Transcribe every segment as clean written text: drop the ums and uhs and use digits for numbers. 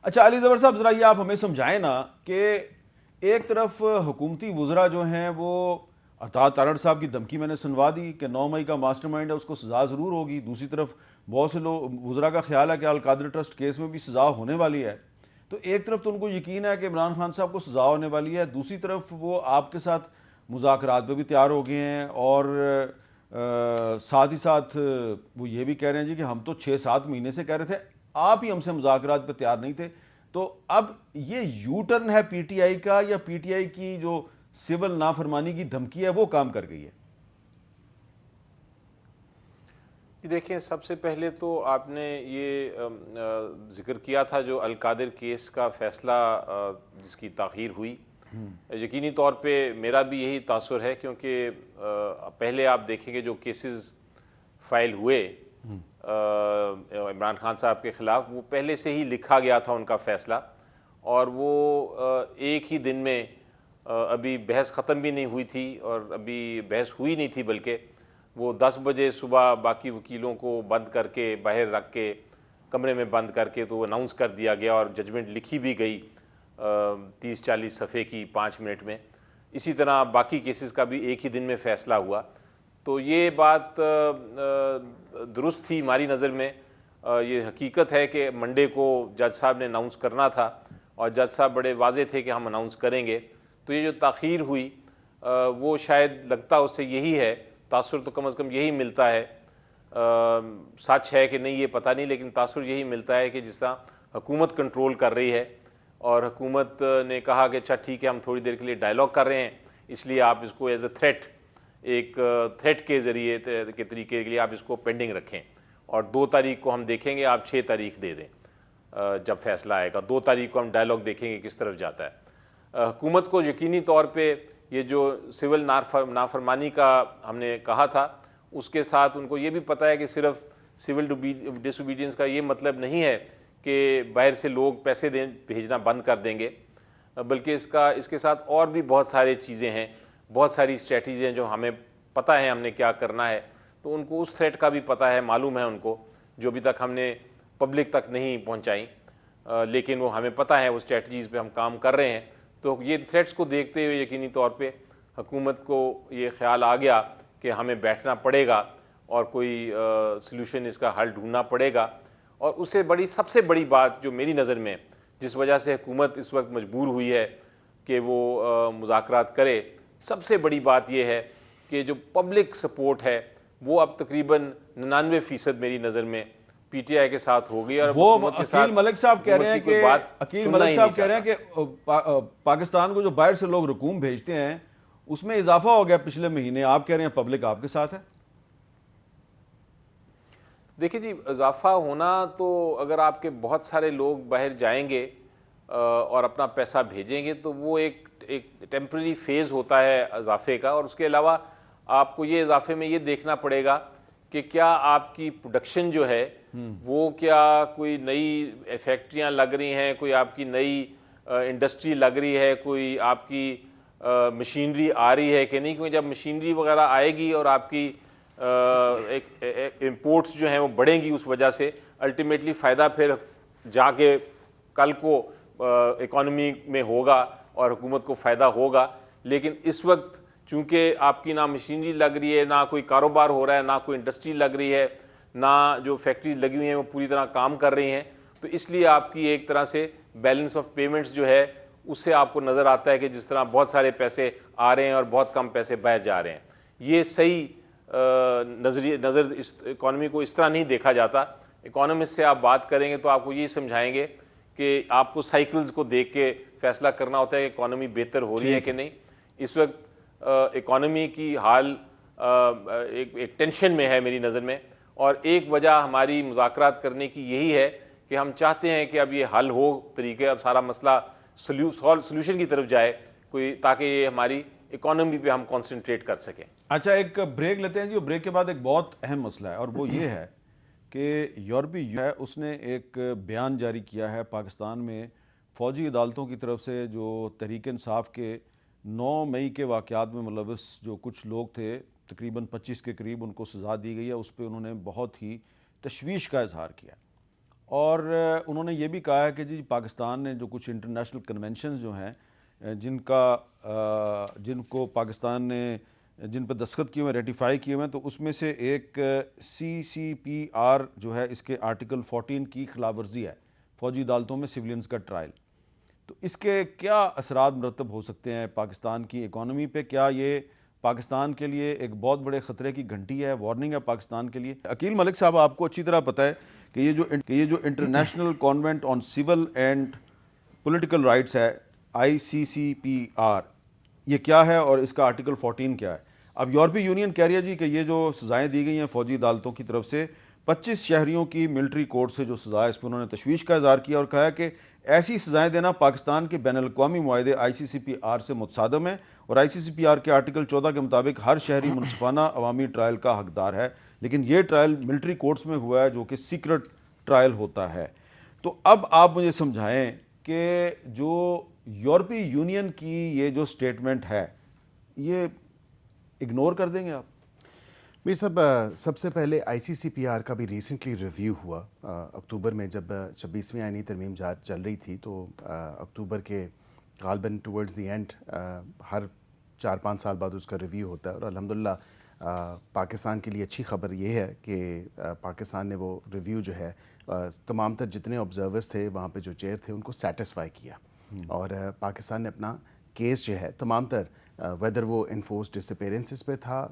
اچھا علی زبر صاحب، ذرا یہ آپ ہمیں سمجھائیں نا کہ ایک طرف حکومتی وزراء جو ہیں وہ عطا تارڑ صاحب کی دھمکی میں نے سنوا دی کہ 9 مئی کا ماسٹر مائنڈ ہے، اس کو سزا ضرور ہوگی. دوسری طرف بہت سے لوگ وزراء کا خیال ہے کہ القادری ٹرسٹ کیس میں بھی سزا ہونے والی ہے. تو ایک طرف تو ان کو یقین ہے کہ عمران خان صاحب کو سزا ہونے والی ہے، دوسری طرف وہ آپ کے ساتھ مذاکرات پہ بھی تیار ہو گئے ہیں، اور ساتھ ہی ساتھ وہ یہ بھی کہہ رہے ہیں جی کہ ہم تو 6-7 مہینے سے کہہ رہے تھے، آپ ہی ہم سے مذاکرات پہ تیار نہیں تھے. تو اب یہ یو ٹرن ہے پی ٹی آئی کا، یا پی ٹی آئی کی جو سول نافرمانی کی دھمکی ہے وہ کام کر گئی ہے؟ دیکھیں، سب سے پہلے تو آپ نے یہ ذکر کیا تھا جو القادر کیس کا فیصلہ جس کی تاخیر ہوئی، یقینی طور پہ میرا بھی یہی تاثر ہے، کیونکہ پہلے آپ دیکھیں گے جو کیسز فائل ہوئے عمران خان صاحب کے خلاف، وہ پہلے سے ہی لکھا گیا تھا ان کا فیصلہ، اور وہ ایک ہی دن میں ابھی بحث ختم بھی نہیں ہوئی تھی، اور ابھی بحث ہوئی نہیں تھی، بلکہ وہ 10 بجے صبح باقی وکیلوں کو بند کر کے باہر رکھ کے کمرے میں بند کر کے تو اناؤنس کر دیا گیا، اور ججمنٹ لکھی بھی گئی 30-40 صفحے کی 5 منٹ میں. اسی طرح باقی کیسز کا بھی ایک ہی دن میں فیصلہ ہوا. تو یہ بات درست تھی ہماری نظر میں. یہ حقیقت ہے کہ منڈے کو جج صاحب نے اناؤنس کرنا تھا، اور جج صاحب بڑے واضح تھے کہ ہم اناؤنس کریں گے. تو یہ جو تاخیر ہوئی وہ شاید لگتا اس سے یہی ہے، تاثر تو کم از کم یہی ملتا ہے، سچ ہے کہ نہیں یہ پتہ نہیں، لیکن تاثر یہی ملتا ہے کہ جس طرح حکومت کنٹرول کر رہی ہے، اور حکومت نے کہا کہ اچھا ٹھیک ہے ہم تھوڑی دیر کے لیے ڈائلاگ کر رہے ہیں، اس لیے آپ اس کو ایز اے تھریٹ، ایک تھریٹ کے ذریعے کے طریقے کے لیے آپ اس کو پینڈنگ رکھیں، اور 2 تاریخ کو ہم دیکھیں گے، آپ 6 تاریخ دے دیں جب فیصلہ آئے گا. 2 تاریخ کو ہم ڈائلاگ دیکھیں گے کس طرف جاتا ہے. حکومت کو یقینی طور پہ یہ جو سول نافرمانی کا ہم نے کہا تھا، اس کے ساتھ ان کو یہ بھی پتہ ہے کہ صرف سول ڈس اوبیڈینس کا یہ مطلب نہیں ہے کہ باہر سے لوگ پیسے بھیجنا بند کر دیں گے، بلکہ اس کے ساتھ اور بھی بہت ساری چیزیں ہیں، بہت ساری اسٹریٹجی ہیں جو ہمیں پتہ ہے ہم نے کیا کرنا ہے. تو ان کو اس تھریٹ کا بھی پتہ ہے، معلوم ہے ان کو، جو ابھی تک ہم نے پبلک تک نہیں پہنچائیں، لیکن وہ ہمیں پتہ ہے، وہ اسٹریٹجیز پہ ہم کام کر رہے ہیں. تو یہ تھریٹس کو دیکھتے ہوئے یقینی طور پہ حکومت کو یہ خیال آ گیا کہ ہمیں بیٹھنا پڑے گا اور کوئی سلوشن اس کا حل ڈھونڈنا پڑے گا. اور اس سے سب سے بڑی بات جو میری نظر میں جس وجہ سے حکومت اس وقت مجبور ہوئی ہے کہ وہ مذاکرات کرے، سب سے بڑی بات یہ ہے کہ جو پبلک سپورٹ ہے وہ اب تقریباً 99% میری نظر میں پی ٹی آئی کے ساتھ ہو گئی. اور وہ حکومت کے ساتھ عقیل ملک صاحب کہہ رہے ہیں کہ پاکستان کو جو باہر سے لوگ رقوم بھیجتے ہیں اس میں اضافہ ہو گیا پچھلے مہینے، آپ کہہ رہے ہیں پبلک آپ کے ساتھ ہے. دیکھیں جی، اضافہ ہونا تو اگر آپ کے بہت سارے لوگ باہر جائیں گے اور اپنا پیسہ بھیجیں گے تو وہ ایک ٹیمپرری فیز ہوتا ہے اضافے کا. اور اس کے علاوہ آپ کو یہ اضافے میں یہ دیکھنا پڑے گا کہ کیا آپ کی پروڈکشن جو ہے وہ کیا کوئی نئی فیکٹریاں لگ رہی ہیں، کوئی آپ کی نئی انڈسٹری لگ رہی ہے، کوئی آپ کی مشینری آ رہی ہے کہ نہیں. کیونکہ جب مشینری وغیرہ آئے گی اور آپ کی امپورٹس جو ہیں وہ بڑھیں گی، اس وجہ سے الٹیمیٹلی فائدہ پھر جا کے کل کو اکانومی میں ہوگا اور حکومت کو فائدہ ہوگا. لیکن اس وقت چونکہ آپ کی نہ مشینری لگ رہی ہے، نہ کوئی کاروبار ہو رہا ہے، نہ کوئی انڈسٹری لگ رہی ہے، نہ جو فیکٹریز لگی ہوئی ہیں وہ پوری طرح کام کر رہی ہیں، تو اس لیے آپ کی ایک طرح سے بیلنس آف پیمنٹس جو ہے اس سے آپ کو نظر آتا ہے کہ جس طرح بہت سارے پیسے آ رہے ہیں اور بہت کم پیسے باہر جا رہے ہیں. یہ صحیح نظر اس اکانومی کو اس طرح نہیں دیکھا جاتا. اکانومسٹ سے آپ بات کریں گے تو آپ کو یہ سمجھائیں گے کہ آپ کو سائیکلز کو دیکھ کے فیصلہ کرنا ہوتا ہے کہ اکانومی بہتر ہو رہی ہے کہ نہیں. اس وقت اکانومی کی حال ایک ٹینشن میں ہے میری نظر میں، اور ایک وجہ ہماری مذاکرات کرنے کی یہی ہے کہ ہم چاہتے ہیں کہ اب یہ حل ہو طریقے، اب سارا مسئلہ سولوشن کی طرف جائے کوئی، تاکہ یہ ہماری اکانومی پہ ہم کنسنٹریٹ کر سکیں. اچھا ایک بریک لیتے ہیں جی، اور بریک کے بعد ایک بہت اہم مسئلہ ہے، اور وہ یہ ہے کہ یورپی ہے اس نے ایک بیان جاری کیا ہے پاکستان میں فوجی عدالتوں کی طرف سے جو تحریک انصاف کے 9 مئی کے واقعات میں ملوث جو کچھ لوگ تھے، تقریباً 25 کے قریب، ان کو سزا دی گئی ہے. اس پہ انہوں نے بہت ہی تشویش کا اظہار کیا. اور انہوں نے یہ بھی کہا ہے کہ جی پاکستان نے جو کچھ انٹرنیشنل کنونشنز جو ہیں جن کو پاکستان نے جن پہ دستخط کیے ہوئے ریٹیفائی کیے ہوئے ہیں، تو اس میں سے ایک CCPR جو ہے اس کے آرٹیکل 14 کی خلاف ورزی ہے، فوجی عدالتوں میں سویلینز کا ٹرائل. تو اس کے کیا اثرات مرتب ہو سکتے ہیں پاکستان کی اکانومی پہ؟ کیا یہ پاکستان کے لیے ایک بہت بڑے خطرے کی گھنٹی ہے، وارننگ ہے پاکستان کے لیے؟ عقیل ملک صاحب، آپ کو اچھی طرح پتہ ہے کہ یہ جو international convent on civil and political rights ہے، ICCPR، یہ کیا ہے اور اس کا آرٹیکل 14 کیا ہے؟ اب یورپی یونین کہہ رہی ہے جی کہ یہ جو سزائیں دی گئی ہیں فوجی عدالتوں کی طرف سے، 25 شہریوں کی ملٹری کورٹ سے جو سزا ہے، اس پہ انہوں نے تشویش کا اظہار کیا اور کہا ہے کہ ایسی سزائیں دینا پاکستان کے بین الاقوامی معاہدے ICCPR سے متصادم ہے، اور ICCPR کے آرٹیکل 14 کے مطابق ہر شہری منصفانہ عوامی ٹرائل کا حقدار ہے، لیکن یہ ٹرائل ملٹری کورٹس میں ہوا ہے جو کہ سیکرٹ ٹرائل ہوتا ہے. تو اب آپ مجھے سمجھائیں کہ جو یورپی یونین کی یہ جو سٹیٹمنٹ ہے، یہ اگنور کر دیں گے آپ؟ میر صاحب، سب سے پہلے ICCPR کا بھی ریسنٹلی ریویو ہوا اکتوبر میں، جب 26ویں آئینی ترمیم چل رہی تھی، تو اکتوبر کے غالباً ٹورڈز دی اینڈ ہر 4-5 سال بعد اس کا ریویو ہوتا ہے، اور الحمدللہ پاکستان کے لیے اچھی خبر یہ ہے کہ پاکستان نے وہ ریویو جو ہے تمام تر جتنے آبزرورز تھے وہاں پہ جو چیئر تھے ان کو سیٹسفائی کیا، اور پاکستان نے اپنا کیس جو ہے تمام تر ویدر وہ انفورس ڈسپیرنسز پہ تھا،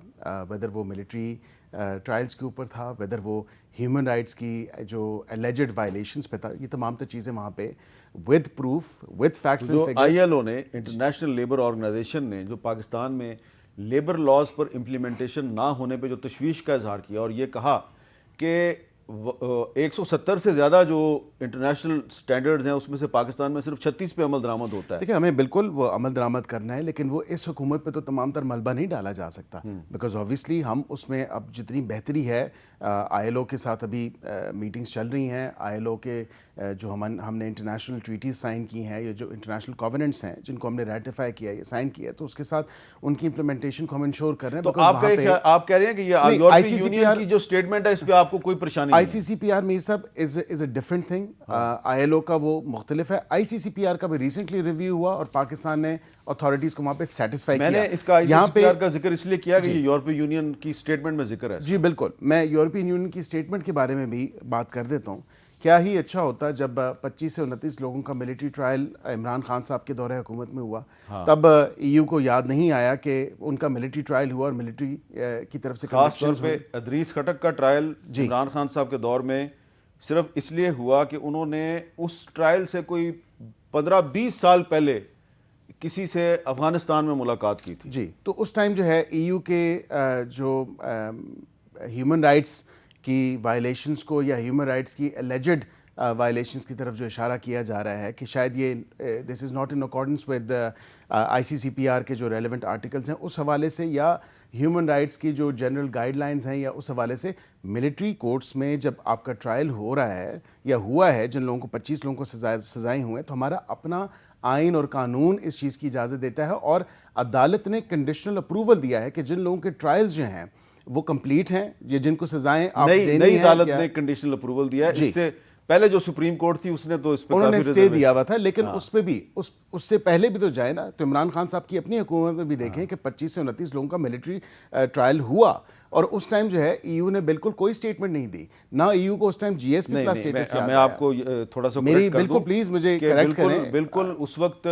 ویدر وہ ملٹری ٹرائلز کے اوپر تھا، ویدر وہ ہیومن رائٹس کی جو الیجڈ وائلیشنز پہ تھا، یہ تمام تر چیزیں وہاں پہ ود پروف ود فیکٹس جو ILO نے، انٹرنیشنل لیبر آرگنائزیشن نے، جو پاکستان میں لیبر لاز پر امپلیمنٹیشن نہ ہونے پہ جو تشویش کا اظہار کیا اور یہ کہا کہ 170 سے زیادہ جو انٹرنیشنل سٹینڈرڈز ہیں اس میں سے پاکستان میں صرف 36 پہ عمل درآمد ہوتا ہے. دیکھیں، ہمیں بالکل وہ عمل درآمد کرنا ہے، لیکن وہ اس حکومت پہ تو تمام تر ملبہ نہیں ڈالا جا سکتا، بیکاز آبویسلی ہم اس میں اب جتنی بہتری ہے، ILO کے ساتھ ابھی میٹنگز چل رہی ہیں، ILO کے جو ہم نے انٹرنیشنل ٹریٹیز سائن کی ہیں، یا جو انٹرنیشنل کووننٹس ہیں جن کو ہم نے ریٹیفائی کیا ہے، سائن کیا ہے، تو اس کے ساتھ ان کی امپلیمنٹیشن کو ہم انشور کر رہے ہیں. تو آپ کہہ رہے ہیں کہ یہ یورپی یونین کی جو سٹیٹمنٹ ہے اس پہ آپ کو کوئی پریشانی نہیں ہے؟ ICCPR میر صاحب از اے ڈفرنٹ تھنگ، ILO کا وہ مختلف ہے. ICCPR کا بھی ریسنٹلی ریویو ہوا اور پاکستان نے اتھارٹیز کو وہاں پہ سیٹسفائی کیا. میں نے اس کا ICCPR کا ذکر اس لیے کیا کہ یہ یورپی یونین کی سٹیٹمنٹ میں ذکر ہے. جی بالکل، میں یورپین یونین کی سٹیٹمنٹ کے بارے میں بھی بات کر دیتا ہوں. کیا ہی اچھا ہوتا جب 25 سے 29 لوگوں کا ملٹری ٹرائل عمران خان صاحب کے دورہ حکومت میں ہوا، تب EU کو یاد نہیں آیا کہ ان کا ملٹری ٹرائل ہوا اور ملٹری کی طرف سے خاص طور پہ ادریس خٹک کا ٹرائل عمران خان صاحب کے دور میں صرف اس لیے ہوا کہ انہوں نے اس ٹرائل سے کوئی 15-20 سال پہلے کسی سے افغانستان میں ملاقات کی تھی. جی، تو اس ٹائم جو ہے EU کے جو ہیومن رائٹس کی وائلیشنز کو یا ہیومن رائٹس کی الیجڈ وائلیشنز کی طرف جو اشارہ کیا جا رہا ہے کہ شاید یہ this is not in accordance with ICCPR کے جو ریلیونٹ آرٹیکلس ہیں، اس حوالے سے یا ہیومن رائٹس کی جو جنرل گائیڈ لائنز ہیں، یا اس حوالے سے ملٹری کورٹس میں جب آپ کا ٹرائل ہو رہا ہے یا ہوا ہے، جن لوگوں کو 25 لوگوں کو سزائیں ہوئے ہیں، تو ہمارا اپنا آئین اور قانون اس چیز کی اجازت دیتا ہے، اور عدالت نے کنڈیشنل اپروول دیا ہے کہ جن لوگوں کے ٹرائلز جو ہیں وہ کمپلیٹ ہیں، یہ جن کو سزائیں آپ دینی ہیں. نئی عدالت نے کنڈیشنل اپروول دیا ہے. اس سے پہلے جو سپریم کورٹ تھی اس نے تو اس پہ انہوں نے اسٹے دیا ہوا تھا، لیکن اس پہ بھی اس سے پہلے بھی تو جائے نا. تو عمران خان صاحب کی اپنی حکومت میں بھی دیکھیں کہ 25 سے 29 لوگوں کا ملٹری ٹرائل ہوا، اور اس ٹائم جو ہے EU نے بالکل کوئی سٹیٹمنٹ نہیں دی، نہ EU کو اس ٹائم GSP پلس سٹیٹس یاد ہے. میں آپ کو تھوڑا سا میری بالکل پلیز مجھے کریکٹ کریں. بالکل اس وقت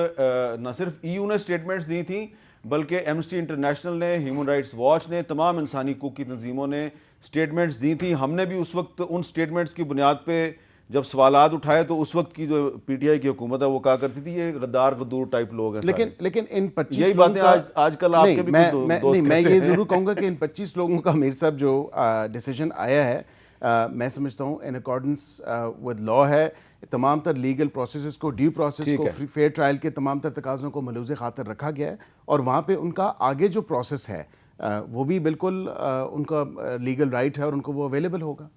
نہ صرف EU نے سٹیٹمنٹس دی تھیں، بلکہ ایمنسٹی انٹرنیشنل نے، ہیومن رائٹس واچ نے، تمام انسانی حقوق کی تنظیموں نے سٹیٹمنٹس دی تھیں. ہم نے بھی اس وقت ان سٹیٹمنٹس کی بنیاد پہ جب سوالات اٹھائے تو اس وقت کی جو PTI کی حکومت ہے وہ کہا کرتی تھی یہ غدار غدور ٹائپ لوگ ہیں. لیکن ان 25 یہی باتیں آج کل آپ کے بھی دوست میں یہ ضرور کہوں گا کہ ان 25 لوگوں کا میر صاحب جو ڈیسیجن آیا ہے، میں سمجھتا ہوں ان اکارڈنس ود لا ہے. تمام تر لیگل پروسیسز کو، ڈیو پروسیس کو، فیئر ٹرائل کے تمام تر تقاضوں کو ملوز خاطر رکھا گیا ہے، اور وہاں پہ ان کا آگے جو پروسیس ہے وہ بھی بالکل ان کا لیگل رائٹ ہے اور ان کو وہ اویلیبل ہوگا.